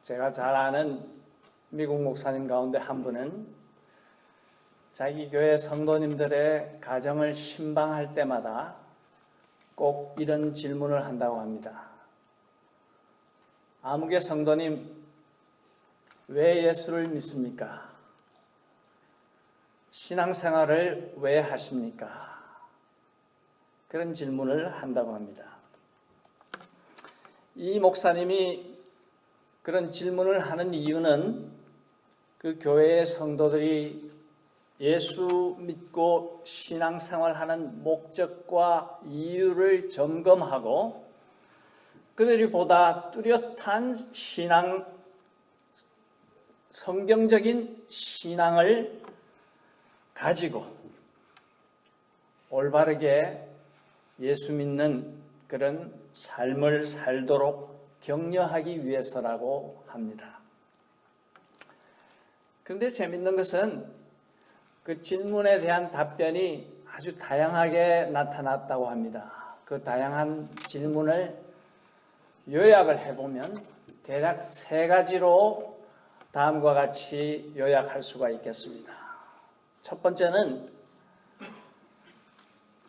제가 잘 아는 미국 목사님 가운데 한 분은 자기 교회 성도님들의 가정을 신방할 때마다 꼭 이런 질문을 한다고 합니다. 아무개 성도님, 왜 예수를 믿습니까? 신앙생활을 왜 하십니까? 그런 질문을 한다고 합니다. 이 목사님이 그런 질문을 하는 이유는 그 교회의 성도들이 예수 믿고 신앙생활하는 목적과 이유를 점검하고 그들이 보다 뚜렷한 성경적인 신앙을 가지고 올바르게 예수 믿는 그런 삶을 살도록 격려하기 위해서라고 합니다. 그런데 재밌는 것은 그 질문에 대한 답변이 아주 다양하게 나타났다고 합니다. 그 다양한 질문을 요약을 해보면 대략 3가지로 다음과 같이 요약할 수가 있겠습니다. 첫 번째는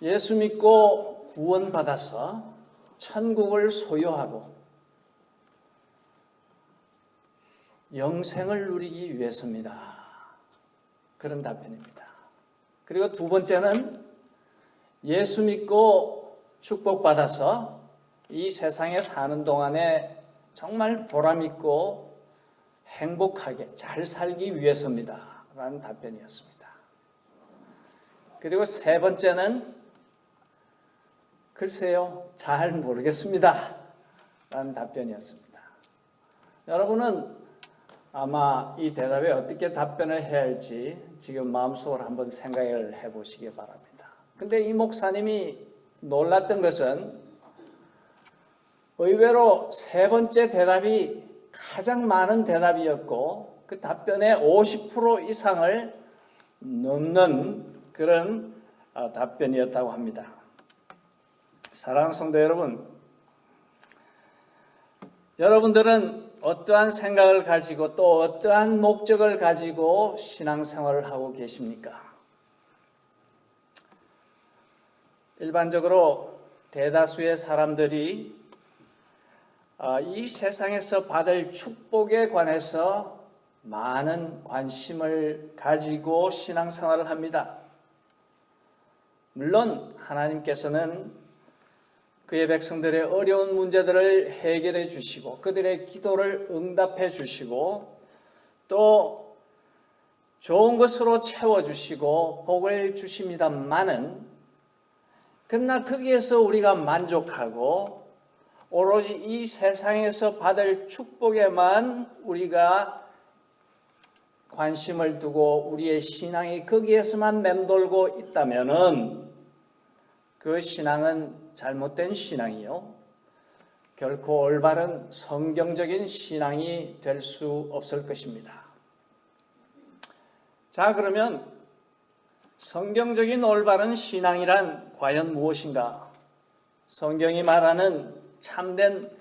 예수 믿고 구원받아서 천국을 소유하고 영생을 누리기 위해서입니다. 그런 답변입니다. 그리고 두 번째는 예수 믿고 축복받아서 이 세상에 사는 동안에 정말 보람있고 행복하게 잘 살기 위해서입니다. 라는 답변이었습니다. 그리고 세 번째는 글쎄요, 잘 모르겠습니다. 라는 답변이었습니다. 여러분은 아마 이 대답에 어떻게 답변을 해야 할지 지금 마음속으로 한번 생각을 해보시기 바랍니다. 근데 이 목사님이 놀랐던 것은 의외로 세 번째 대답이 가장 많은 대답이었고 그 답변의 50% 이상을 넘는 그런 답변이었다고 합니다. 사랑하는 성도 여러분, 여러분들은 어떠한 생각을 가지고 또 어떠한 목적을 가지고 신앙생활을 하고 계십니까? 일반적으로 대다수의 사람들이 이 세상에서 받을 축복에 관해서 많은 관심을 가지고 신앙생활을 합니다. 물론 하나님께서는 그의 백성들의 어려운 문제들을 해결해 주시고 그들의 기도를 응답해 주시고 또 좋은 것으로 채워주시고 복을 주십니다마는 그러나 거기에서 우리가 만족하고 오로지 이 세상에서 받을 축복에만 우리가 관심을 두고 우리의 신앙이 거기에서만 맴돌고 있다면은 그 신앙은 잘못된 신앙이요. 결코 올바른 성경적인 신앙이 될 수 없을 것입니다. 자, 그러면 성경적인 올바른 신앙이란 과연 무엇인가? 성경이 말하는 참된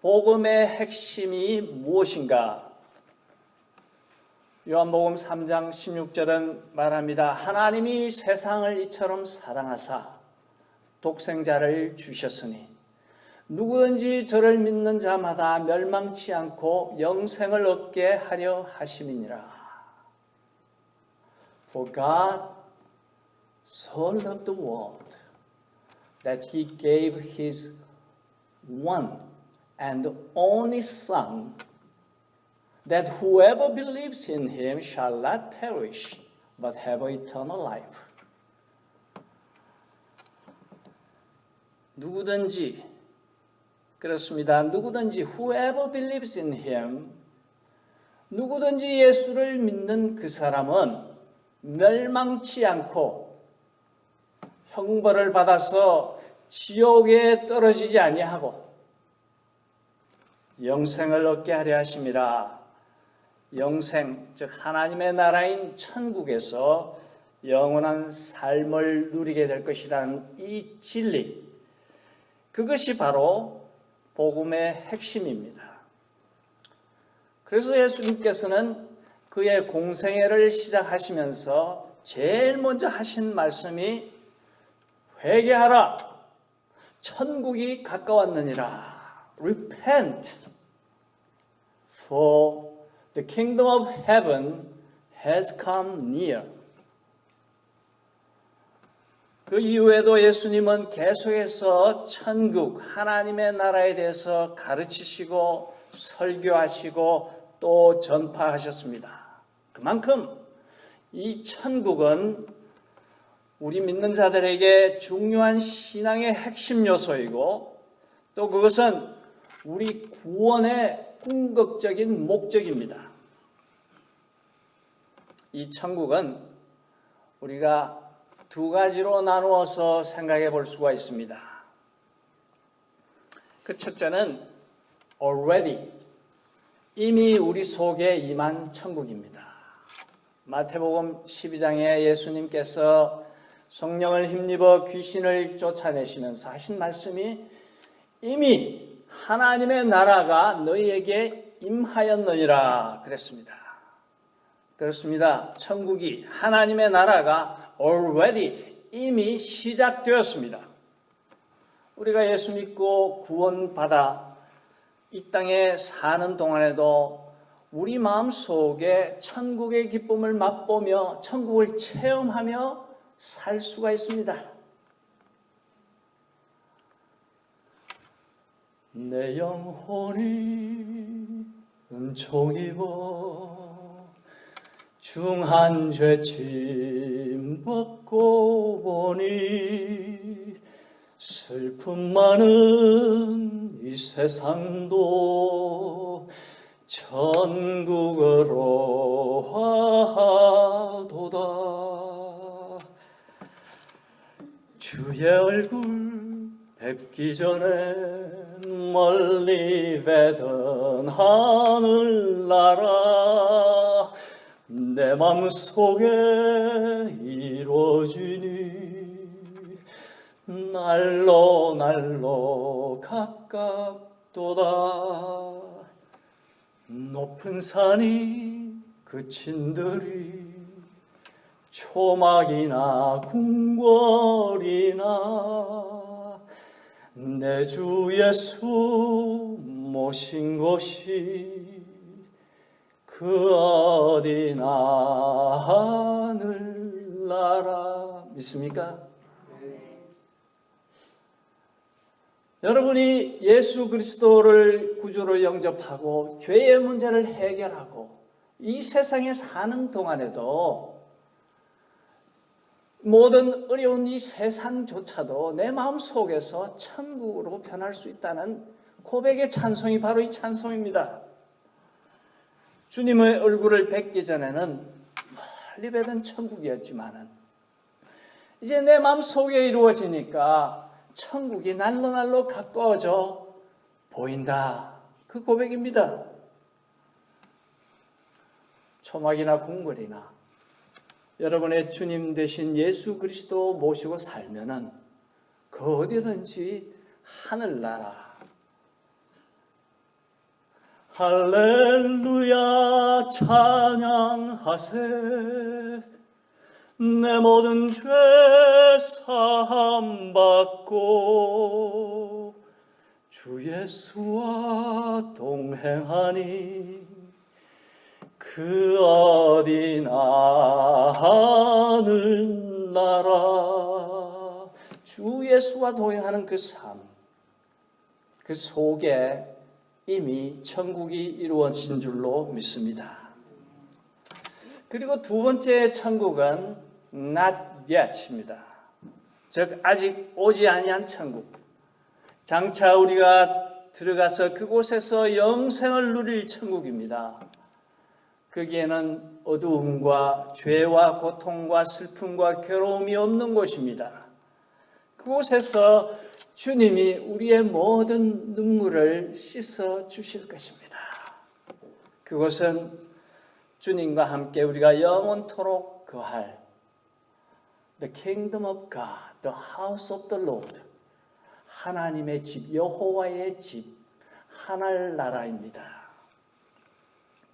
복음의 핵심이 무엇인가? 요한복음 3장 16절은 말합니다. 하나님이 세상을 이처럼 사랑하사 독생자를 주셨으니 누구든지 저를 믿는 자마다 멸망치 않고 영생을 얻게 하려 하심이니라. For God so loved the world that he gave his one and only Son, that whoever believes in him shall not perish but have eternal life. 누구든지, 그렇습니다. 누구든지 whoever believes in him, 누구든지 예수를 믿는 그 사람은 멸망치 않고 형벌을 받아서 지옥에 떨어지지 아니하고 영생을 얻게 하려 하심이라. 영생, 즉 하나님의 나라인 천국에서 영원한 삶을 누리게 될 것이라는 이 진리, 그것이 바로 복음의 핵심입니다. 그래서 예수님께서는 그의 공생애를 시작하시면서 제일 먼저 하신 말씀이 회개하라. 천국이 가까웠느니라. Repent, for the kingdom of heaven has come near. 그 이후에도 예수님은 계속해서 천국, 하나님의 나라에 대해서 가르치시고 설교하시고 또 전파하셨습니다. 그만큼 이 천국은 우리 믿는 자들에게 중요한 신앙의 핵심 요소이고 또 그것은 우리 구원의 궁극적인 목적입니다. 이 천국은 우리가 두 가지로 나누어서 생각해 볼 수가 있습니다. 그 첫째는 already, 이미 우리 속에 임한 천국입니다. 마태복음 12장에 예수님께서 성령을 힘입어 귀신을 쫓아내시면서 하신 말씀이 이미 하나님의 나라가 너희에게 임하였느니라 그랬습니다. 그렇습니다. 천국이, 하나님의 나라가 already, 이미 시작되었습니다. 우리가 예수 믿고 구원받아 이 땅에 사는 동안에도 우리 마음속에 천국의 기쁨을 맛보며 천국을 체험하며 살 수가 있습니다. 내 영혼이 은총 입어 중한 죄짐 벗고 보니 슬픔 많은 이 세상도 천국으로 화하도다. 주의 얼굴 뵙기 전에 멀리 배던 하늘나라 내 맘속에 이루어지니 날로 날로 가깝도다. 높은 산이 그친들이 초막이나 궁궐이나 내 주 예수 모신 곳이 그 어디나 하늘나라. 믿습니까? 여러분이 예수 그리스도를 구주로 영접하고 죄의 문제를 해결하고 이 세상에 사는 동안에도 모든 어려운 이 세상조차도 내 마음속에서 천국으로 변할 수 있다는 고백의 찬송이 바로 이 찬송입니다. 주님의 얼굴을 뵙기 전에는 멀리 뵈던 천국이었지만은 이제 내 마음속에 이루어지니까 천국이 날로 날로 가까워져 보인다. 그 고백입니다. 초막이나 궁궐이나 여러분의 주님 되신 예수 그리스도 모시고 살면은 그 어디든지 하늘나라. 할렐루야 찬양하세. 내 모든 죄 사함 받고 주 예수와 동행하니 그 어디나 하늘나라. 주 예수와 동행하는 그 삶, 그 속에 이미 천국이 이루어진 줄로 믿습니다. 그리고 두 번째 천국은 not yet입니다. 즉 아직 오지 아니한 천국. 장차 우리가 들어가서 그곳에서 영생을 누릴 천국입니다. 거기에는 어두움과 죄와 고통과 슬픔과 괴로움이 없는 곳입니다. 그곳에서 주님이 우리의 모든 눈물을 씻어 주실 것입니다. 그곳은 주님과 함께 우리가 영원토록 거할 The Kingdom of God, The House of the Lord, 하나님의 집, 여호와의 집, 하늘나라입니다.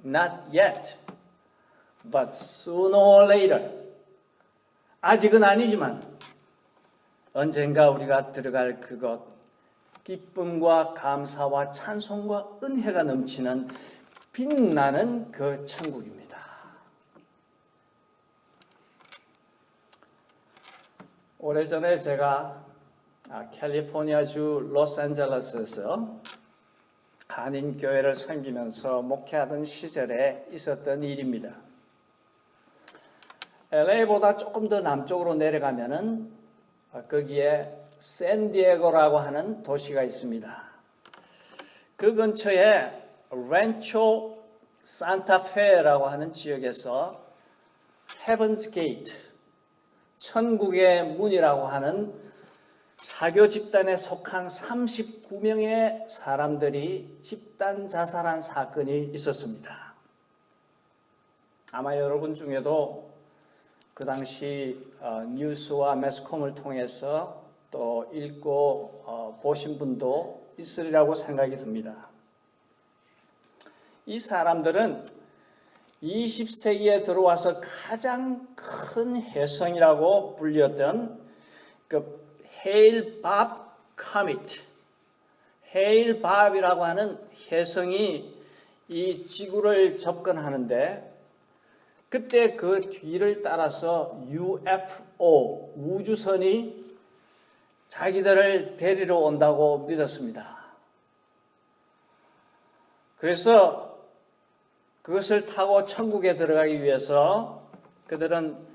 Not yet, but sooner or later. 아직은 아니지만 언젠가 우리가 들어갈 그곳, 기쁨과 감사와 찬송과 은혜가 넘치는 빛나는 그 천국입니다. 오래전에 제가 캘리포니아주 로스앤젤레스에서 한인교회를 섬기면서 목회하던 시절에 있었던 일입니다. LA보다 조금 더 남쪽으로 내려가면은 거기에 샌디에고라고 하는 도시가 있습니다. 그 근처에 렌초 산타페라고 하는 지역에서 헤븐스 게이트, 천국의 문이라고 하는 사교 집단에 속한 39명의 사람들이 집단 자살한 사건이 있었습니다. 아마 여러분 중에도 그 당시 뉴스와 매스컴을 통해서 또 읽고 보신 분도 있으리라고 생각이 듭니다. 이 사람들은 20세기에 들어와서 가장 큰 혜성이라고 불렸던 그 헤일 밥 커밋, 헤일 밥이라고 하는 혜성이 이 지구를 접근하는데 그때 그 뒤를 따라서 UFO, 우주선이 자기들을 데리러 온다고 믿었습니다. 그래서 그것을 타고 천국에 들어가기 위해서 그들은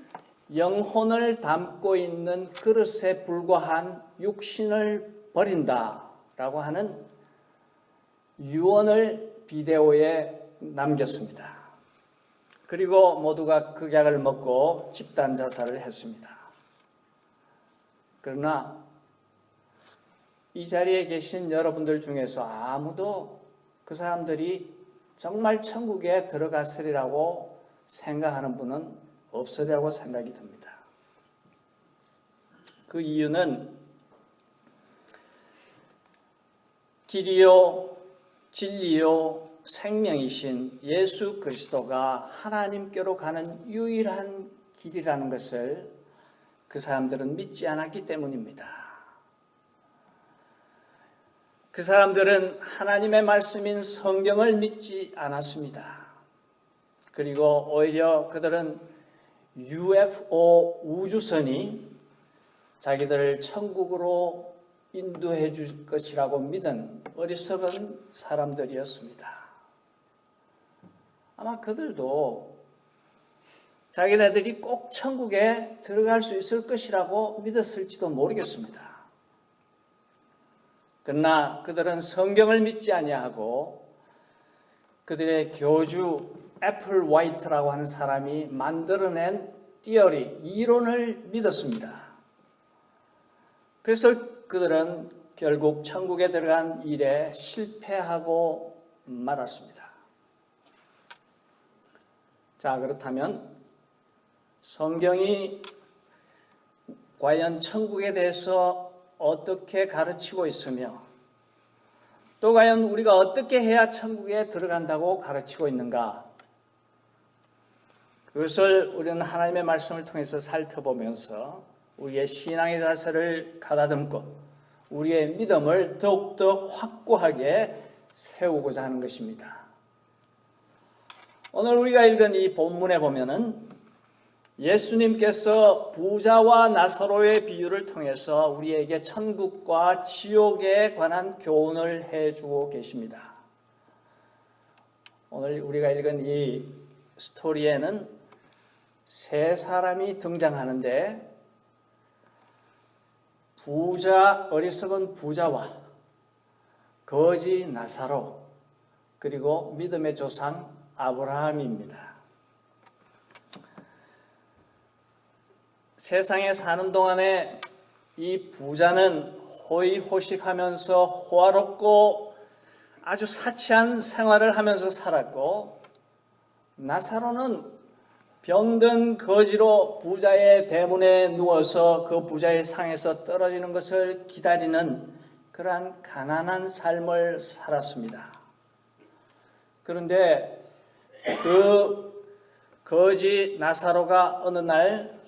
영혼을 담고 있는 그릇에 불과한 육신을 버린다라고 하는 유언을 비데오에 남겼습니다. 그리고 모두가 극약을 먹고 집단 자살을 했습니다. 그러나 이 자리에 계신 여러분들 중에서 아무도 그 사람들이 정말 천국에 들어갔으리라고 생각하는 분은 없으리라고 생각이 듭니다. 그 이유는 길이요, 진리요, 생명이신 예수 그리스도가 하나님께로 가는 유일한 길이라는 것을 그 사람들은 믿지 않았기 때문입니다. 그 사람들은 하나님의 말씀인 성경을 믿지 않았습니다. 그리고 오히려 그들은 UFO 우주선이 자기들을 천국으로 인도해 줄 것이라고 믿은 어리석은 사람들이었습니다. 아마 그들도 자기네들이 꼭 천국에 들어갈 수 있을 것이라고 믿었을지도 모르겠습니다. 그러나 그들은 성경을 믿지 아니하고 그들의 교주 애플 화이트라고 하는 사람이 만들어낸 티어리, 이론을 믿었습니다. 그래서 그들은 결국 천국에 들어간 일에 실패하고 말았습니다. 자, 그렇다면 성경이 과연 천국에 대해서 어떻게 가르치고 있으며 또 과연 우리가 어떻게 해야 천국에 들어간다고 가르치고 있는가? 그것을 우리는 하나님의 말씀을 통해서 살펴보면서 우리의 신앙의 자세를 가다듬고 우리의 믿음을 더욱더 확고하게 세우고자 하는 것입니다. 오늘 우리가 읽은 이 본문에 보면은 예수님께서 부자와 나사로의 비유를 통해서 우리에게 천국과 지옥에 관한 교훈을 해주고 계십니다. 오늘 우리가 읽은 이 스토리에는 세 사람이 등장하는데 어리석은 부자와 거지 나사로 그리고 믿음의 조상 아브라함입니다. 세상에 사는 동안에 이 부자는 호의호식하면서 호화롭고 아주 사치한 생활을 하면서 살았고 나사로는 병든 거지로 부자의 대문에 누워서 그 부자의 상에서 떨어지는 것을 기다리는 그러한 가난한 삶을 살았습니다. 그런데 그 거지 나사로가 어느 날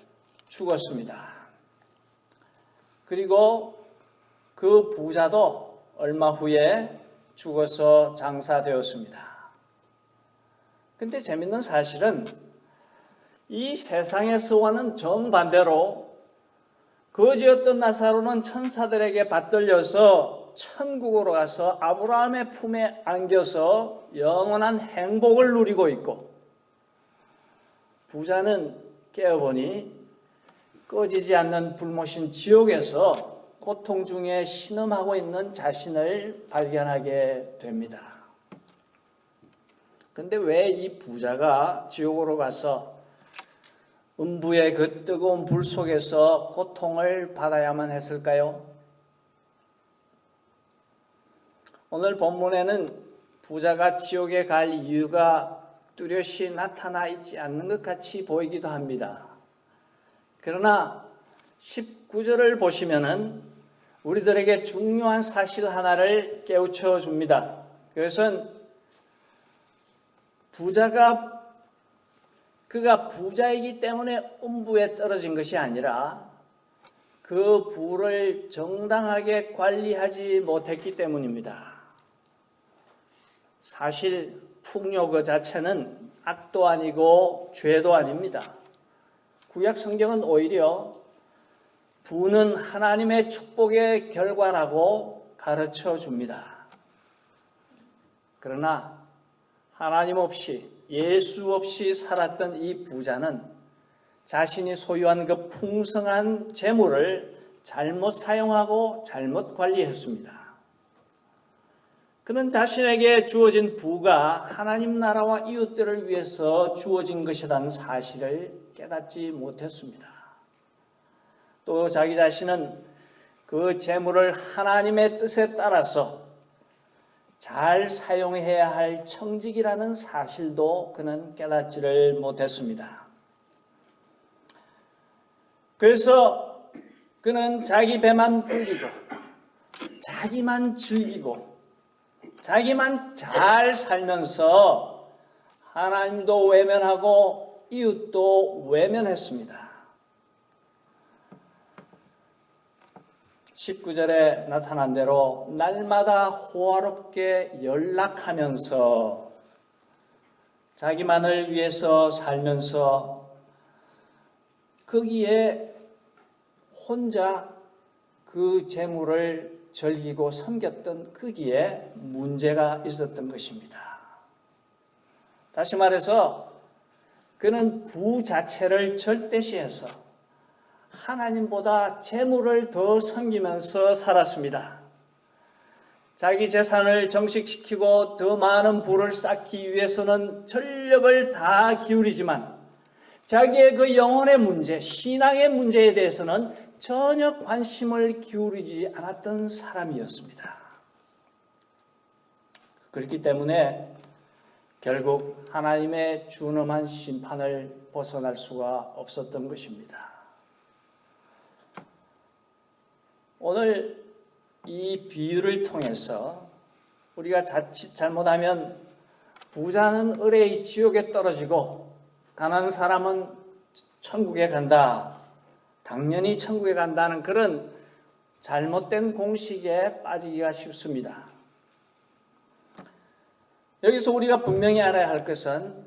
죽었습니다. 그리고 그 부자도 얼마 후에 죽어서 장사되었습니다. 근데 재밌는 사실은 이 세상에서와는 정반대로 거지였던 나사로는 천사들에게 받들려서 천국으로 가서 아브라함의 품에 안겨서 영원한 행복을 누리고 있고, 부자는 깨어보니 꺼지지 않는 불못인 지옥에서 고통 중에 신음하고 있는 자신을 발견하게 됩니다. 그런데 왜 이 부자가 지옥으로 가서 음부의 그 뜨거운 불 속에서 고통을 받아야만 했을까요? 오늘 본문에는 부자가 지옥에 갈 이유가 뚜렷이 나타나 있지 않는 것 같이 보이기도 합니다. 그러나 19절을 보시면은 우리들에게 중요한 사실 하나를 깨우쳐 줍니다. 그것은 그가 부자이기 때문에 음부에 떨어진 것이 아니라 그 부를 정당하게 관리하지 못했기 때문입니다. 사실 풍요 그 자체는 악도 아니고 죄도 아닙니다. 구약 성경은 오히려 부는 하나님의 축복의 결과라고 가르쳐 줍니다. 그러나 하나님 없이, 예수 없이 살았던 이 부자는 자신이 소유한 그 풍성한 재물을 잘못 사용하고 잘못 관리했습니다. 그는 자신에게 주어진 부가 하나님 나라와 이웃들을 위해서 주어진 것이라는 사실을 깨닫지 못했습니다. 또 자기 자신은 그 재물을 하나님의 뜻에 따라서 잘 사용해야 할 청직이라는 사실도 그는 깨닫지를 못했습니다. 그래서 그는 자기 배만 불리고 자기만 즐기고 자기만 잘 살면서 하나님도 외면하고 이웃도 외면했습니다. 19절에 나타난 대로 날마다 호화롭게 연락하면서 자기만을 위해서 살면서 거기에 혼자 그 재물을 즐기고 섬겼던 거기에 문제가 있었던 것입니다. 다시 말해서 그는 부 자체를 절대시해서 하나님보다 재물을 더 섬기면서 살았습니다. 자기 재산을 정식시키고 더 많은 부를 쌓기 위해서는 전력을 다 기울이지만 자기의 그 영혼의 문제, 신앙의 문제에 대해서는 전혀 관심을 기울이지 않았던 사람이었습니다. 그렇기 때문에 결국 하나님의 준엄한 심판을 벗어날 수가 없었던 것입니다. 오늘 이 비유를 통해서 우리가 자칫 잘못하면 부자는 의뢰의 지옥에 떨어지고 가난한 사람은 천국에 간다, 당연히 천국에 간다는 그런 잘못된 공식에 빠지기가 쉽습니다. 여기서 우리가 분명히 알아야 할 것은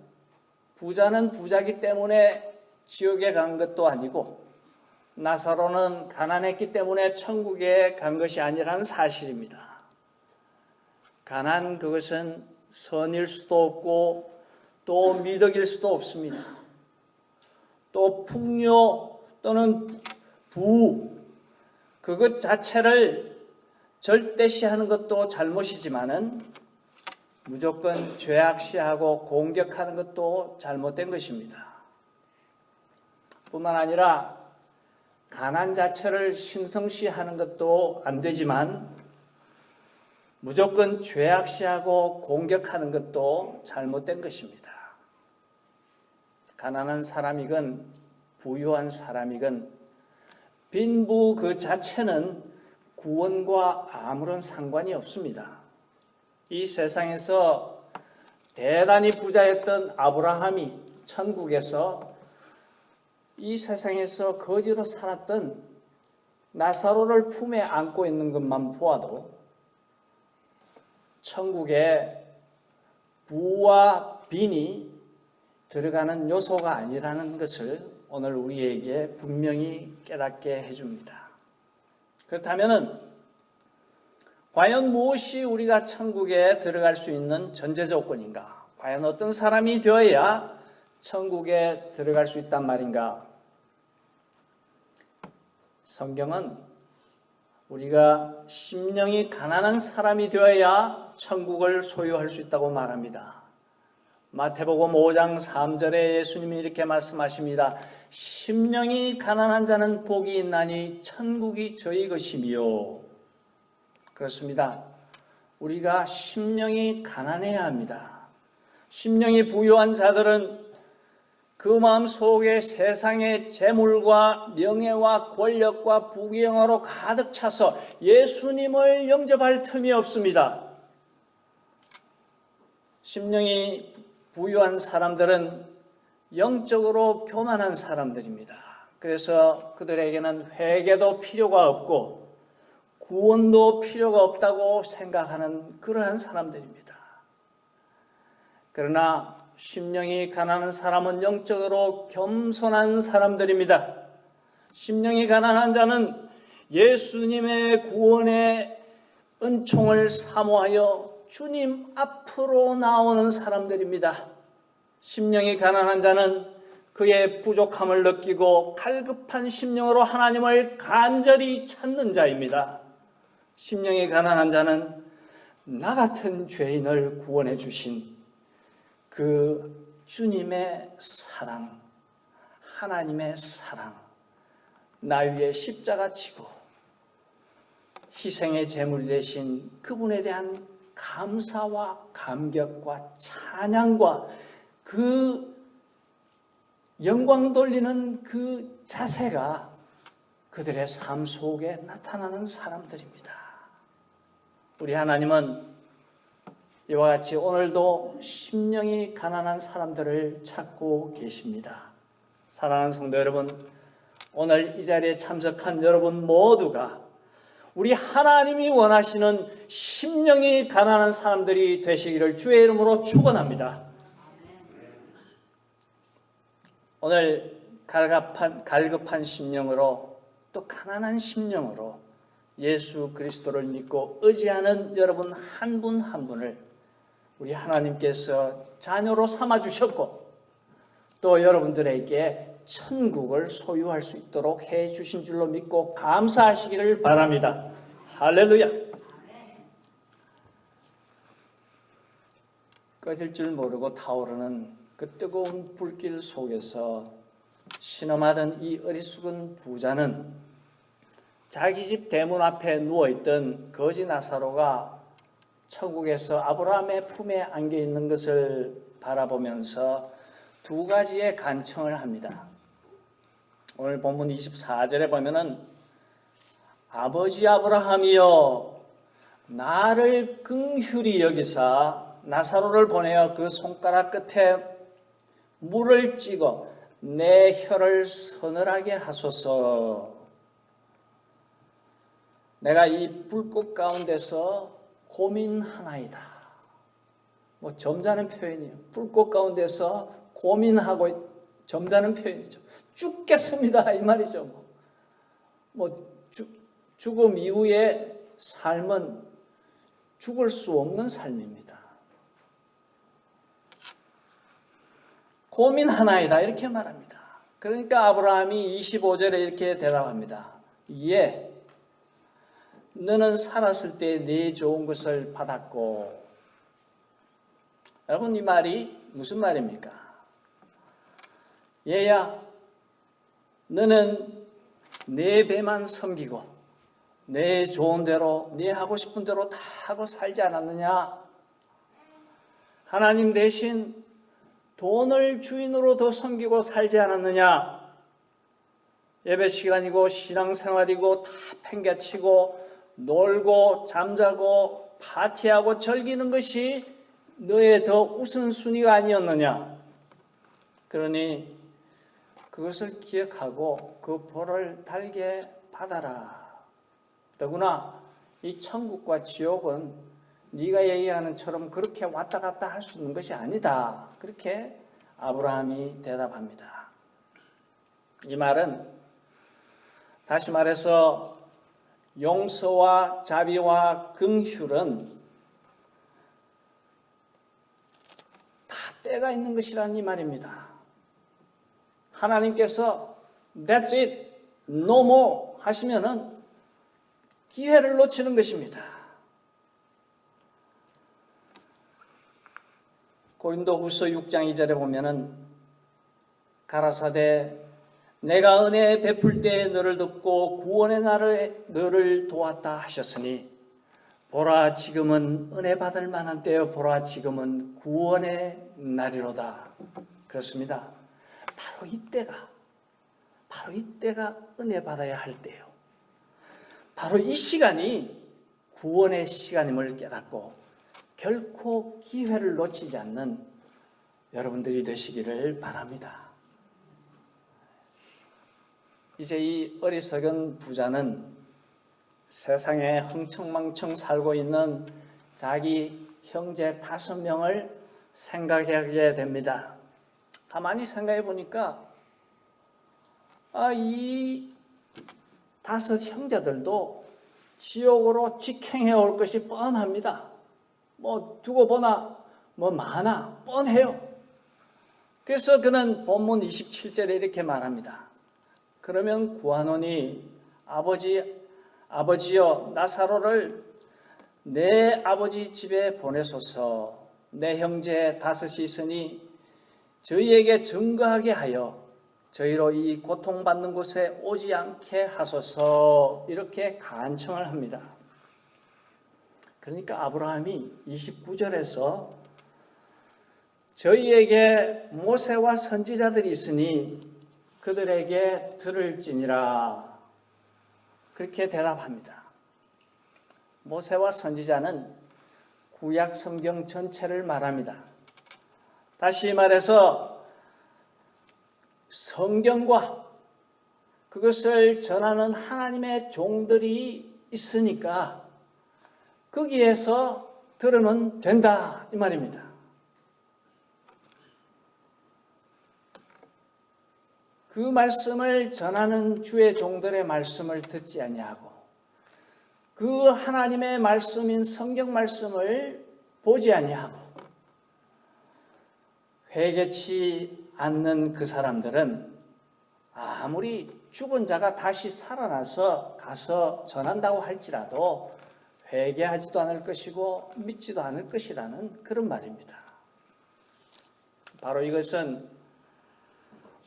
부자는 부자이기 때문에 지옥에 간 것도 아니고 나사로는 가난했기 때문에 천국에 간 것이 아니라는 사실입니다. 가난 그것은 선일 수도 없고 또 미덕일 수도 없습니다. 또 풍요 또는 부 그것 자체를 절대시하는 것도 잘못이지만은 무조건 죄악시하고 공격하는 것도 잘못된 것입니다. 뿐만 아니라 가난 자체를 신성시하는 것도 안 되지만 무조건 죄악시하고 공격하는 것도 잘못된 것입니다. 가난한 사람이건 부유한 사람이건 빈부 그 자체는 구원과 아무런 상관이 없습니다. 이 세상에서 대단히 부자였던 아브라함이 천국에서 이 세상에서 거지로 살았던 나사로를 품에 안고 있는 것만 보아도 천국에 부와 빈이 들어가는 요소가 아니라는 것을 오늘 우리에게 분명히 깨닫게 해줍니다. 그렇다면 과연 무엇이 우리가 천국에 들어갈 수 있는 전제 조건인가? 과연 어떤 사람이 되어야 천국에 들어갈 수 있단 말인가? 성경은 우리가 심령이 가난한 사람이 되어야 천국을 소유할 수 있다고 말합니다. 마태복음 5장 3절에 예수님이 이렇게 말씀하십니다. 심령이 가난한 자는 복이 있나니 천국이 저희 것이며. 그렇습니다. 우리가 심령이 가난해야 합니다. 심령이 부유한 자들은 그 마음 속에 세상의 재물과 명예와 권력과 부귀영화로 가득 차서 예수님을 영접할 틈이 없습니다. 심령이 부유한 사람들은 영적으로 교만한 사람들입니다. 그래서 그들에게는 회개도 필요가 없고 구원도 필요가 없다고 생각하는 그러한 사람들입니다. 그러나 심령이 가난한 사람은 영적으로 겸손한 사람들입니다. 심령이 가난한 자는 예수님의 구원의 은총을 사모하여 주님 앞으로 나오는 사람들입니다. 심령이 가난한 자는 그의 부족함을 느끼고 갈급한 심령으로 하나님을 간절히 찾는 자입니다. 심령이 가난한 자는 나 같은 죄인을 구원해 주신 그 주님의 사랑, 하나님의 사랑, 나 위에 십자가 지고 희생의 제물이 되신 그분에 대한 감사와 감격과 찬양과 그 영광 돌리는 그 자세가 그들의 삶 속에 나타나는 사람들입니다. 우리 하나님은 이와 같이 오늘도 심령이 가난한 사람들을 찾고 계십니다. 사랑하는 성도 여러분, 오늘 이 자리에 참석한 여러분 모두가 우리 하나님이 원하시는 심령이 가난한 사람들이 되시기를 주의 이름으로 축원합니다. 오늘 갈급한 심령으로 또 가난한 심령으로 예수 그리스도를 믿고 의지하는 여러분 한 분 한 분을 우리 하나님께서 자녀로 삼아주셨고 또 여러분들에게 천국을 소유할 수 있도록 해주신 줄로 믿고 감사하시기를 바랍니다. 할렐루야. 꺼질 줄 모르고 타오르는 그 뜨거운 불길 속에서 신음하던 이 어리숙은 부자는 자기 집 대문 앞에 누워있던 거지 나사로가 천국에서 아브라함의 품에 안겨 있는 것을 바라보면서 두 가지의 간청을 합니다. 오늘 본문 24절에 보면은 아버지 아브라함이여 나를 긍휼히 여기사 나사로를 보내어 그 손가락 끝에 물을 찍어 내 혀를 서늘하게 하소서. 내가 이 불꽃 가운데서 고민하나이다. 점잖은 표현이에요. 불꽃 가운데서 고민하고 점잖은 표현이죠. 죽겠습니다 이 말이죠. 죽음 이후의 삶은 죽을 수 없는 삶입니다. 고민하나이다 이렇게 말합니다. 그러니까 아브라함이 25절에 이렇게 대답합니다. 예, 너는 살았을 때 네 좋은 것을 받았고. 여러분 이 말이 무슨 말입니까? 얘야, 너는 내 배만 섬기고 내 좋은 대로 네 하고 싶은 대로 다 하고 살지 않았느냐? 하나님 대신 돈을 주인으로 더 섬기고 살지 않았느냐? 예배 시간이고 신앙생활이고 다 팽개치고 놀고 잠자고 파티하고 즐기는 것이 너의 더 우선순위가 아니었느냐? 그러니 그것을 기억하고 그 보를 달게 받아라. 더구나 이 천국과 지옥은 네가 얘기하는 처럼 그렇게 왔다 갔다 할 수 있는 것이 아니다. 그렇게 아브라함이 대답합니다. 이 말은 다시 말해서 용서와 자비와 긍휼은 다 때가 있는 것이라는 이 말입니다. 하나님께서 That's it, no more 하시면은 기회를 놓치는 것입니다. 고린도후서 6장 2절에 보면은 가라사대 내가 은혜 베풀 때에 너를 듣고 구원의 날에 너를 도왔다 하셨으니 보라 지금은 은혜 받을 만한 때요 보라 지금은 구원의 날이로다. 그렇습니다. 바로 이때가 은혜 받아야 할 때요. 바로 이 시간이 구원의 시간임을 깨닫고 결코 기회를 놓치지 않는 여러분들이 되시기를 바랍니다. 이제 이 어리석은 부자는 세상에 흥청망청 살고 있는 자기 형제 5명을 생각하게 됩니다. 가만히 생각해 보니까 이 5 형제들도 지옥으로 직행해 올 것이 뻔합니다. 두고 보나 많아 뻔해요. 그래서 그는 본문 27절에 이렇게 말합니다. 그러면 구하노니 아버지여 나사로를 내 아버지 집에 보내소서. 내 형제 5이 있으니 저희에게 증거하게 하여 저희로 이 고통받는 곳에 오지 않게 하소서. 이렇게 간청을 합니다. 그러니까 아브라함이 29절에서 저희에게 모세와 선지자들이 있으니 그들에게 들을지니라 그렇게 대답합니다. 모세와 선지자는 구약 성경 전체를 말합니다. 다시 말해서 성경과 그것을 전하는 하나님의 종들이 있으니까 거기에서 들으면 된다 이 말입니다. 그 말씀을 전하는 주의 종들의 말씀을 듣지 아니하고 그 하나님의 말씀인 성경 말씀을 보지 아니하고 회개치 않는 그 사람들은 아무리 죽은 자가 다시 살아나서 가서 전한다고 할지라도 회개하지도 않을 것이고 믿지도 않을 것이라는 그런 말입니다. 바로 이것은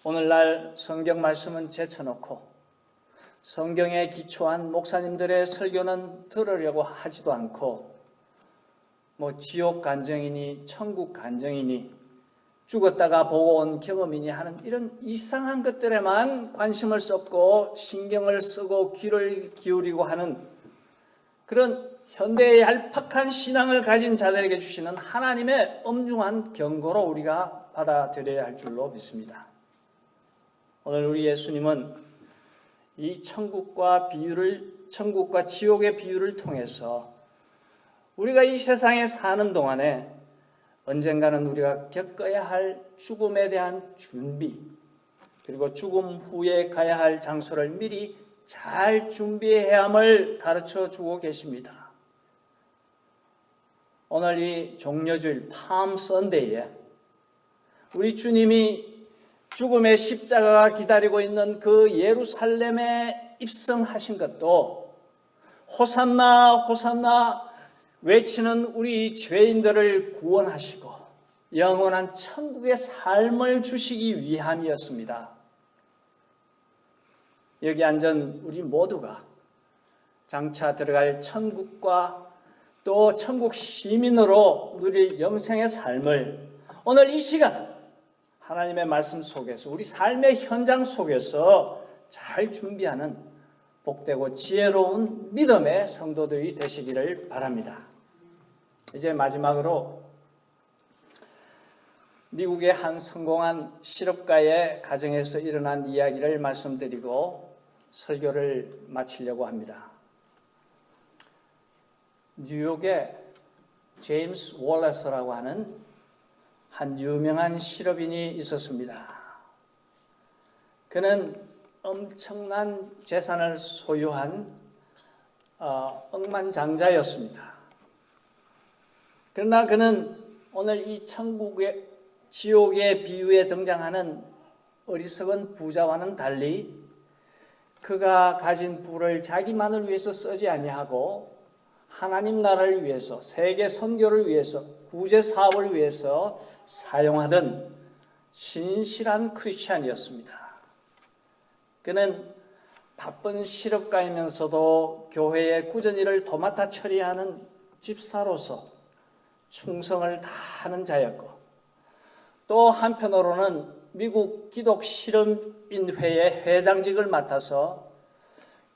오늘날 성경 말씀은 제쳐놓고 성경에 기초한 목사님들의 설교는 들으려고 하지도 않고 지옥 간증이니 천국 간증이니 죽었다가 보고 온 경험이니 하는 이런 이상한 것들에만 관심을 쏟고 신경을 쓰고 귀를 기울이고 하는 그런 현대의 얄팍한 신앙을 가진 자들에게 주시는 하나님의 엄중한 경고로 우리가 받아들여야 할 줄로 믿습니다. 오늘 우리 예수님은 이 천국과 지옥의 비유를 통해서 우리가 이 세상에 사는 동안에 언젠가는 우리가 겪어야 할 죽음에 대한 준비, 그리고 죽음 후에 가야 할 장소를 미리 잘 준비해야 함을 가르쳐 주고 계십니다. 오늘 이 종려주일 팜 선데이에 우리 주님이 죽음의 십자가가 기다리고 있는 그 예루살렘에 입성하신 것도 호산나 호산나 외치는 우리 죄인들을 구원하시고 영원한 천국의 삶을 주시기 위함이었습니다. 여기 앉은 우리 모두가 장차 들어갈 천국과 또 천국 시민으로 누릴 영생의 삶을 오늘 이 시간 하나님의 말씀 속에서 우리 삶의 현장 속에서 잘 준비하는 복되고 지혜로운 믿음의 성도들이 되시기를 바랍니다. 이제 마지막으로 미국의 한 성공한 실업가의 가정에서 일어난 이야기를 말씀드리고 설교를 마치려고 합니다. 뉴욕에 제임스 월레스라고 하는 한 유명한 실업인이 있었습니다. 그는 엄청난 재산을 소유한 억만장자였습니다. 그러나 그는 오늘 이 천국의 지옥의 비유에 등장하는 어리석은 부자와는 달리 그가 가진 부를 자기만을 위해서 쓰지 아니하고 하나님 나라를 위해서, 세계 선교를 위해서, 구제 사업을 위해서 사용하던 신실한 크리스찬이었습니다. 그는 바쁜 실업가이면서도 교회의 꾸준히 일을 도맡아 처리하는 집사로서 충성을 다하는 자였고, 또 한편으로는 미국 기독 실업인회의 회장직을 맡아서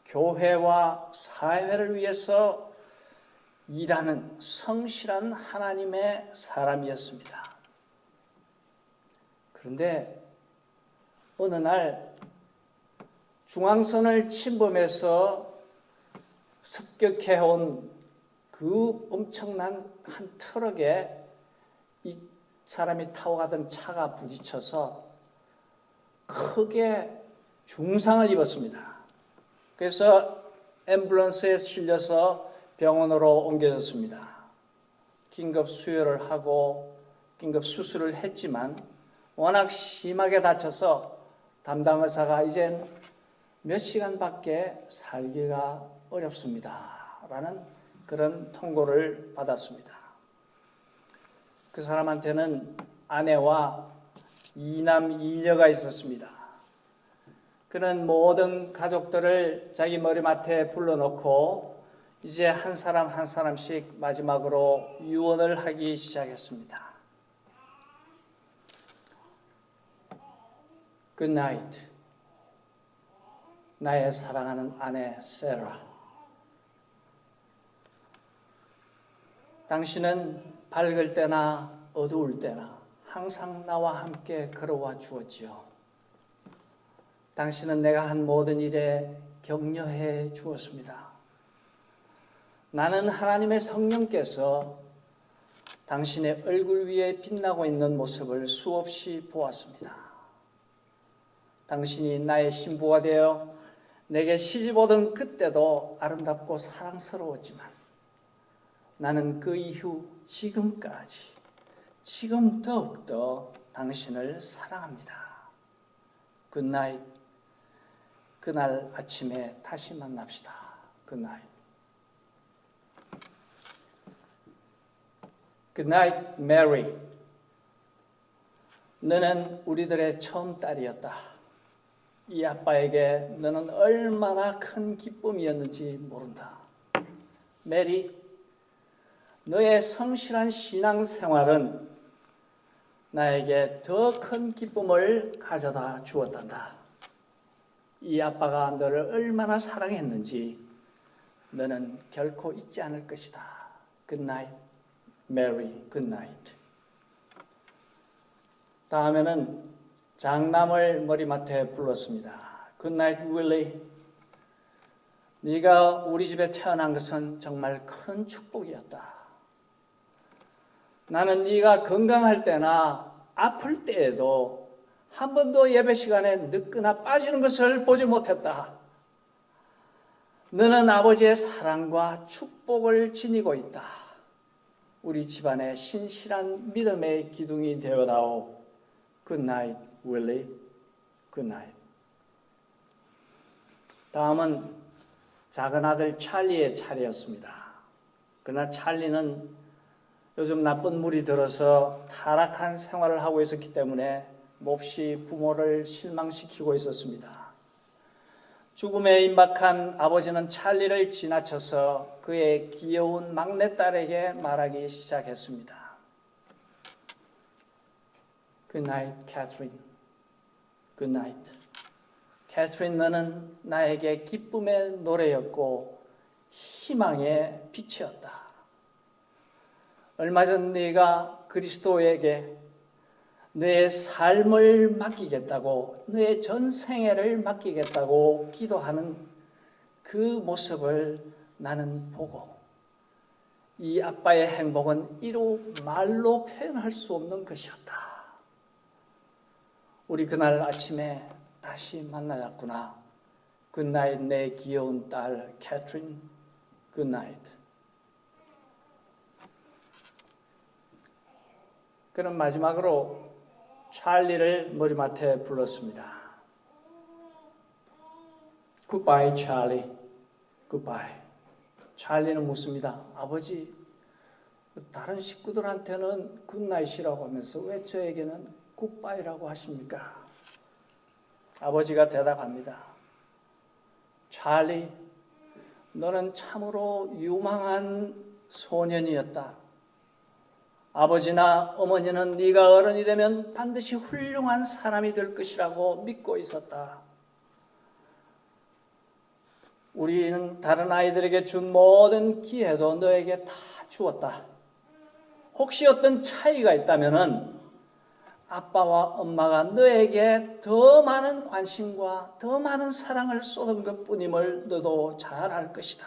교회와 사회를 위해서 일하는 성실한 하나님의 사람이었습니다. 그런데 어느 날 중앙선을 침범해서 습격해온 그 엄청난 한 트럭에 이 사람이 타고 가던 차가 부딪혀서 크게 중상을 입었습니다. 그래서 앰뷸런스에 실려서 병원으로 옮겨졌습니다. 긴급 수혈을 하고 긴급 수술을 했지만 워낙 심하게 다쳐서 담당 의사가 이젠 몇 시간밖에 살기가 어렵습니다. 라는 그런 통보를 받았습니다. 그 사람한테는 아내와 2남 2녀가 있었습니다. 그는 모든 가족들을 자기 머리맡에 불러놓고 이제 한 사람 한 사람씩 마지막으로 유언을 하기 시작했습니다. Good night. 나의 사랑하는 아내 세라. 당신은 밝을 때나 어두울 때나 항상 나와 함께 걸어와 주었지요. 당신은 내가 한 모든 일에 격려해 주었습니다. 나는 하나님의 성령께서 당신의 얼굴 위에 빛나고 있는 모습을 수없이 보았습니다. 당신이 나의 신부가 되어 내게 시집 오던 그때도 아름답고 사랑스러웠지만 나는 그 이후 지금까지 지금 더욱더 당신을 사랑합니다. 굿나잇. 그날 아침에 다시 만납시다. 굿나잇. Good night, Mary. 너는 우리들의 처음 딸이었다. 이 아빠에게 너는 얼마나 큰 기쁨이었는지 모른다. 메리, 너의 성실한 신앙생활은 나에게 더 큰 기쁨을 가져다 주었단다. 이 아빠가 너를 얼마나 사랑했는지 너는 결코 잊지 않을 것이다. Good night. Mary, good night. 다음에는 장남을 머리맡에 불렀습니다. Good night, Willie. 네가 우리 집에 태어난 것은 정말 큰 축복이었다. 나는 네가 건강할 때나 아플 때에도 한 번도 예배 시간에 늦거나 빠지는 것을 보지 못했다. 너는 아버지의 사랑과 축복을 지니고 있다. 우리 집안의 신실한 믿음의 기둥이 되어다오. Good night, Willie. Good night. 다음은 작은 아들 찰리의 차례였습니다. 그러나 찰리는 요즘 나쁜 물이 들어서 타락한 생활을 하고 있었기 때문에 몹시 부모를 실망시키고 있었습니다. 죽음에 임박한 아버지는 찰리를 지나쳐서 그의 귀여운 막내딸에게 말하기 시작했습니다. Good night, Catherine. Good night. 캐트린, 너는 나에게 기쁨의 노래였고 희망의 빛이었다. 얼마 전 네가 그리스도에게 내 삶을 맡기겠다고, 내 전생애를 맡기겠다고 기도하는 그 모습을 나는 보고, 이 아빠의 행복은 이루 말로 표현할 수 없는 것이었다. 우리 그날 아침에 다시 만나자꾸나. 굿나잇 내 귀여운 딸 캐트린, 굿나잇. 그는 마지막으로 찰리를 머리맡에 불렀습니다. 굿바이 찰리, 굿바이. 찰리는 묻습니다. 아버지, 다른 식구들한테는 굿나잇이라고 하면서 왜 저에게는 굿바이라고 하십니까? 아버지가 대답합니다. 찰리, 너는 참으로 유망한 소년이었다. 아버지나 어머니는 네가 어른이 되면 반드시 훌륭한 사람이 될 것이라고 믿고 있었다. 우리는 다른 아이들에게 준 모든 기회도 너에게 다 주었다. 혹시 어떤 차이가 있다면 아빠와 엄마가 너에게 더 많은 관심과 더 많은 사랑을 쏟은 것뿐임을 너도 잘 알 것이다.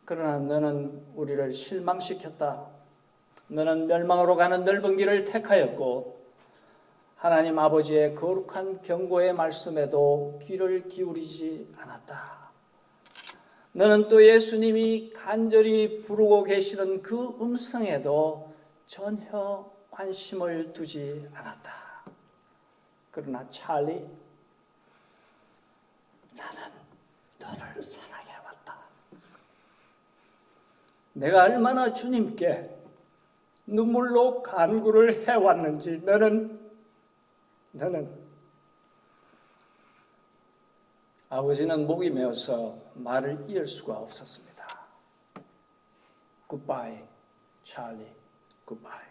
그러나 너는 우리를 실망시켰다. 너는 멸망으로 가는 넓은 길을 택하였고 하나님 아버지의 거룩한 경고의 말씀에도 귀를 기울이지 않았다. 너는 또 예수님이 간절히 부르고 계시는 그 음성에도 전혀 관심을 두지 않았다. 그러나 찰리, 나는 너를 사랑해왔다. 내가 얼마나 주님께 눈물로 간구를 해왔는지 너는 아버지는 목이 메어서 말을 이을 수가 없었습니다. 굿바이, 찰리, 굿바이.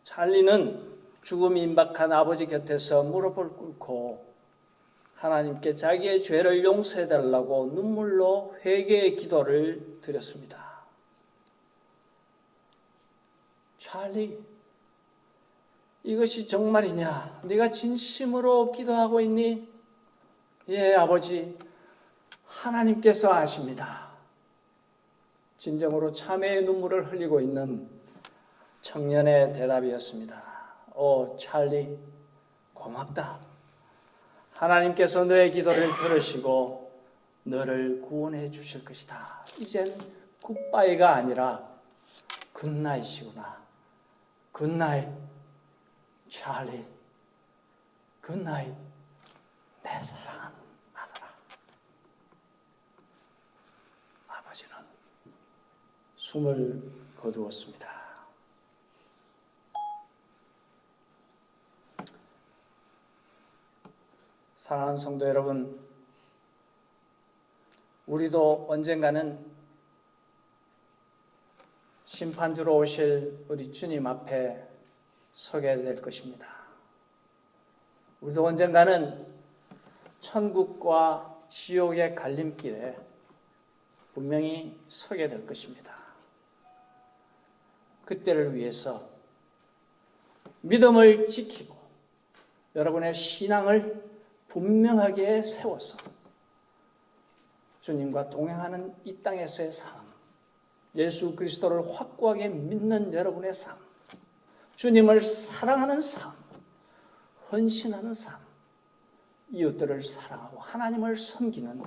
찰리는 죽음이 임박한 아버지 곁에서 무릎을 꿇고 하나님께 자기의 죄를 용서해달라고 눈물로 회개의 기도를 드렸습니다. 찰리, 이것이 정말이냐? 네가 진심으로 기도하고 있니? 예, 아버지, 하나님께서 아십니다. 진정으로 참회의 눈물을 흘리고 있는 청년의 대답이었습니다. 오, 찰리, 고맙다. 하나님께서 너의 기도를 들으시고 너를 구원해 주실 것이다. 이젠 굿바이가 아니라 굿나잇이구나. 굿나잇, 찰리. 굿나잇, 내 사랑하는 아들아. 아버지는 숨을 거두었습니다. 사랑하는 성도 여러분, 우리도 언젠가는 심판주로 오실 우리 주님 앞에 서게 될 것입니다. 우리도 언젠가는 천국과 지옥의 갈림길에 분명히 서게 될 것입니다. 그때를 위해서 믿음을 지키고 여러분의 신앙을 분명하게 세워서 주님과 동행하는 이 땅에서의 삶, 예수 그리스도를 확고하게 믿는 여러분의 삶, 주님을 사랑하는 삶, 헌신하는 삶, 이웃들을 사랑하고 하나님을 섬기는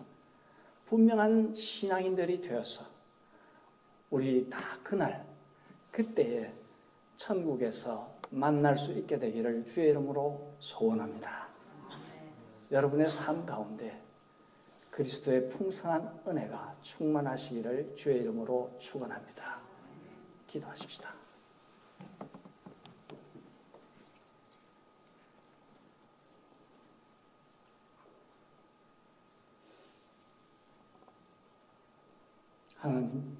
분명한 신앙인들이 되어서 우리 다 그날, 그때에 천국에서 만날 수 있게 되기를 주의 이름으로 소원합니다. 여러분의 삶 가운데 그리스도의 풍성한 은혜가 충만하시기를 주의 이름으로 축원합니다. 기도하십시다. 하나님,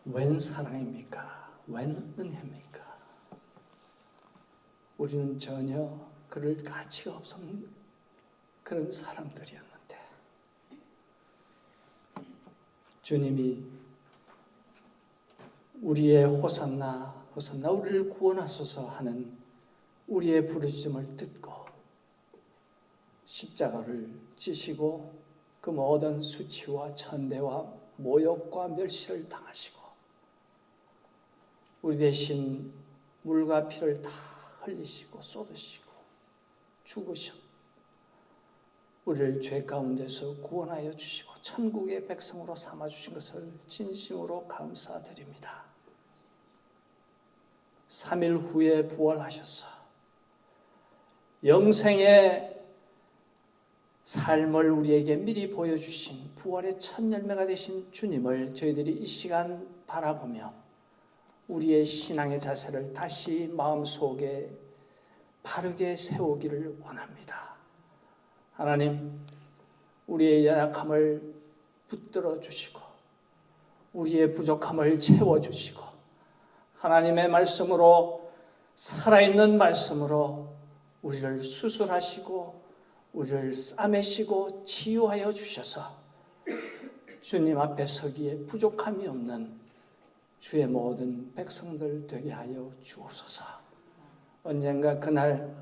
웬 사랑입니까? 웬 은혜입니까? 우리는 전혀 그럴 가치가 없는 그런 사람들이었는데 주님이 우리의 호산나 호산나 우리를 구원하소서 하는 우리의 부르짖음을 듣고 십자가를 지시고 그 모든 수치와 천대와 모욕과 멸시를 당하시고 우리 대신 물과 피를 다 흘리시고 쏟으시고 죽으셔 우리를 죄 가운데서 구원하여 주시고 천국의 백성으로 삼아주신 것을 진심으로 감사드립니다. 3일 후에 부활하셔서 영생의 삶을 우리에게 미리 보여주신 부활의 첫 열매가 되신 주님을 저희들이 이 시간 바라보며 우리의 신앙의 자세를 다시 마음속에 바르게 세우기를 원합니다. 하나님, 우리의 연약함을 붙들어 주시고 우리의 부족함을 채워주시고 하나님의 말씀으로 살아있는 말씀으로 우리를 수술하시고 우리를 싸매시고 치유하여 주셔서 주님 앞에 서기에 부족함이 없는 주의 모든 백성들 되게 하여 주옵소서. 언젠가 그날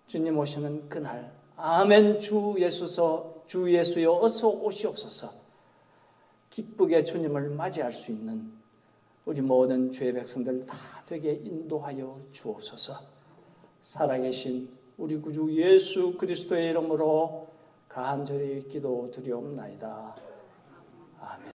주님 오시는 그날 아멘 주 예수여 어서 오시옵소서. 기쁘게 주님을 맞이할 수 있는 우리 모든 주의 백성들 다 되게 인도하여 주옵소서. 살아계신 우리 구주 예수 그리스도의 이름으로 간절히 기도드리옵나이다. 아멘.